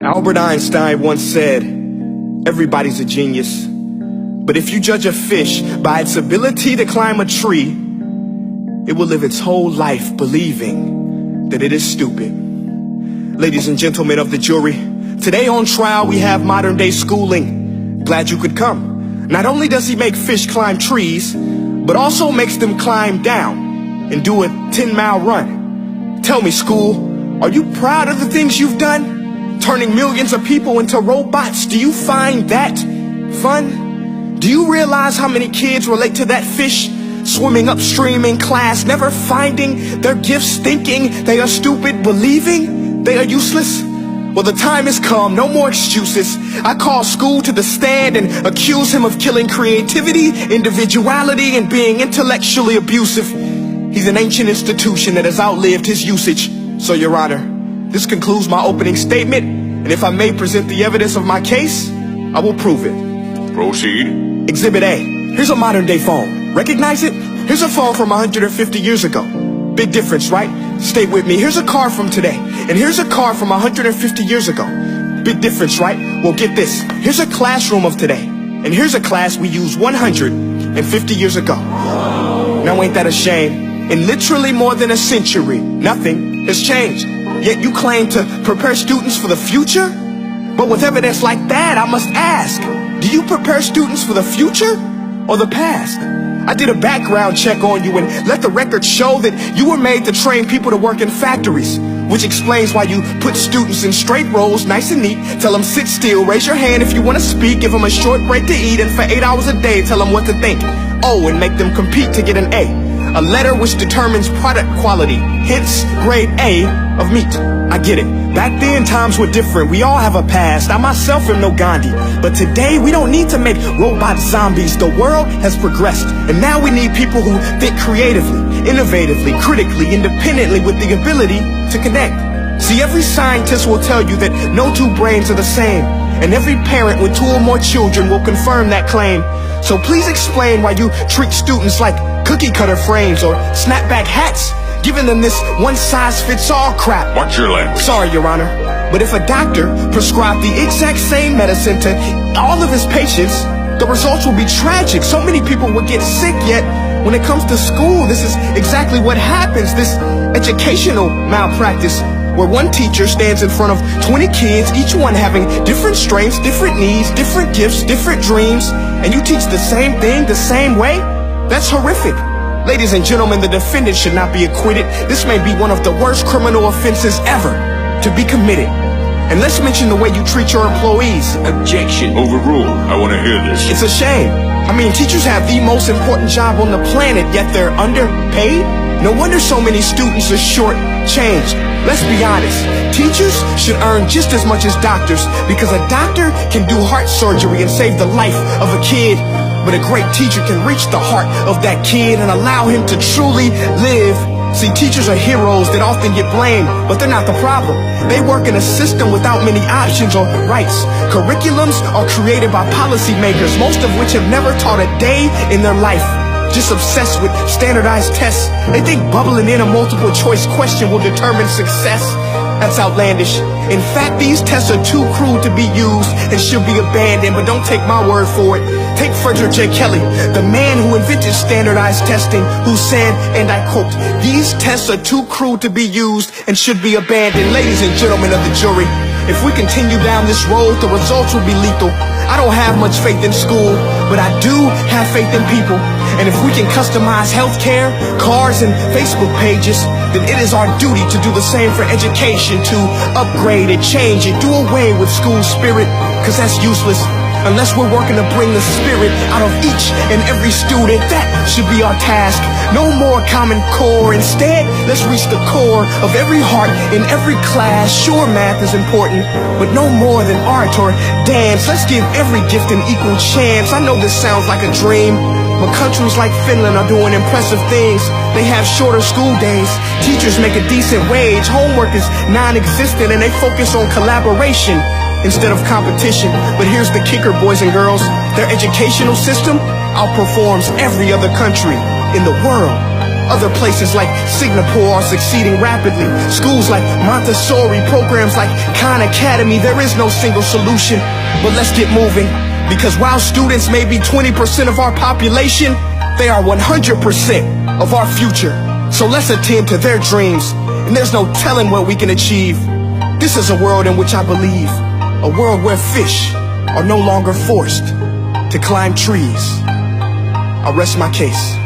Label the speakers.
Speaker 1: Albert Einstein once said, everybody's a genius, but if you judge a fish by its ability to climb a tree, it will live its whole life believing that it is stupid. Ladies and gentlemen of the jury, today on trial we have modern day schooling. Glad you could come. Not only does he make fish climb trees, but also makes them climb down and do a 10-mile run. Tell me, school, are you proud of the things you've done? Turning millions of people into robots, do you find that fun? Do you realize how many kids relate to that fish swimming upstream in class, never finding their gifts, thinking they are stupid, believing they are useless? Well, the time has come, no more excuses. I call school to the stand and accuse him of killing creativity, individuality, and being intellectually abusive. He's an ancient institution that has outlived his usage. So, Your Honor, this concludes my opening statement, and if I may present the evidence of my case, I will prove it.
Speaker 2: Proceed.
Speaker 1: Exhibit A. Here's a modern day phone. Recognize it? Here's a phone from 150 years ago. Big difference, right? Stay with me. Here's a car from today, and here's a car from 150 years ago. Big difference, right? Well, get this. Here's a classroom of today, and here's a class we used 150 years ago. Now ain't that a shame? In literally more than a century, nothing has changed. Yet you claim to prepare students for the future? But with evidence like that, I must ask, do you prepare students for the future or the past? I did a background check on you and let the record show that you were made to train people to work in factories, which explains why you put students in straight rows, nice and neat, tell them sit still, raise your hand if you want to speak, give them a short break to eat, and for 8 hours a day tell them what to think. Oh, and make them compete to get an A. A letter which determines product quality, hence grade A of meat. I get it. Back then, times were different. We all have a past. I myself am no Gandhi. But today, we don't need to make robot zombies. The world has progressed. And now we need people who think creatively, innovatively, critically, independently, with the ability to connect. See, every scientist will tell you that no two brains are the same. And every parent with 2 or more children will confirm that claim. So please explain why you treat students like cookie cutter frames or snapback hats, giving them this one-size-fits-all crap.
Speaker 2: Watch your language.
Speaker 1: Sorry, Your Honor, but if a doctor prescribed the exact same medicine to all of his patients, the results will be tragic. So many people will get sick, yet when it comes to school, this is exactly what happens. This educational malpractice, where one teacher stands in front of 20 kids, each one having different strengths, different needs, different gifts, different dreams, and you teach the same thing the same way? That's horrific. Ladies and gentlemen, the defendant should not be acquitted. This may be one of the worst criminal offenses ever to be committed. And let's mention the way you treat your employees.
Speaker 2: Objection. Overruled. I want to hear this.
Speaker 1: It's a shame. I mean, teachers have the most important job on the planet, yet they're underpaid? No wonder so many students are short-changed. Let's be honest, teachers should earn just as much as doctors, because a doctor can do heart surgery and save the life of a kid, but a great teacher can reach the heart of that kid and allow him to truly live. See, teachers are heroes that often get blamed, but they're not the problem. They work in a system without many options or rights. Curriculums are created by policymakers, most of which have never taught a day in their life. Just obsessed with standardized tests. They think bubbling in a multiple choice question will determine success. That's outlandish. In fact, these tests are too crude to be used and should be abandoned, but don't take my word for it. Take Frederick J. Kelly, the man who invented standardized testing, who said, and I quote, "These tests are too crude to be used and should be abandoned." Ladies and gentlemen of the jury, if we continue down this road, the results will be lethal. I don't have much faith in school, but I do have faith in people. And if we can customize healthcare, cars, and Facebook pages, then it is our duty to do the same for education, to upgrade it, change it, do away with school spirit, because that's useless. Unless we're working to bring the spirit out of each and every student, that should be our task. No more Common Core. Instead, let's reach the core of every heart in every class. Sure, math is important, but no more than art or dance. Let's give every gift an equal chance. I know this sounds like a dream, but countries like Finland are doing impressive things. They have shorter school days, teachers make a decent wage, homework is non-existent, and they focus on collaboration instead of competition. But here's the kicker, boys and girls. Their educational system outperforms every other country in the world. Other places like Singapore are succeeding rapidly. Schools like Montessori, programs like Khan Academy. There is no single solution, but let's get moving. Because while students may be 20% of our population, they are 100% of our future. So let's attend to their dreams, and there's no telling what we can achieve. This is a world in which I believe, a world where fish are no longer forced to climb trees. I'll rest my case.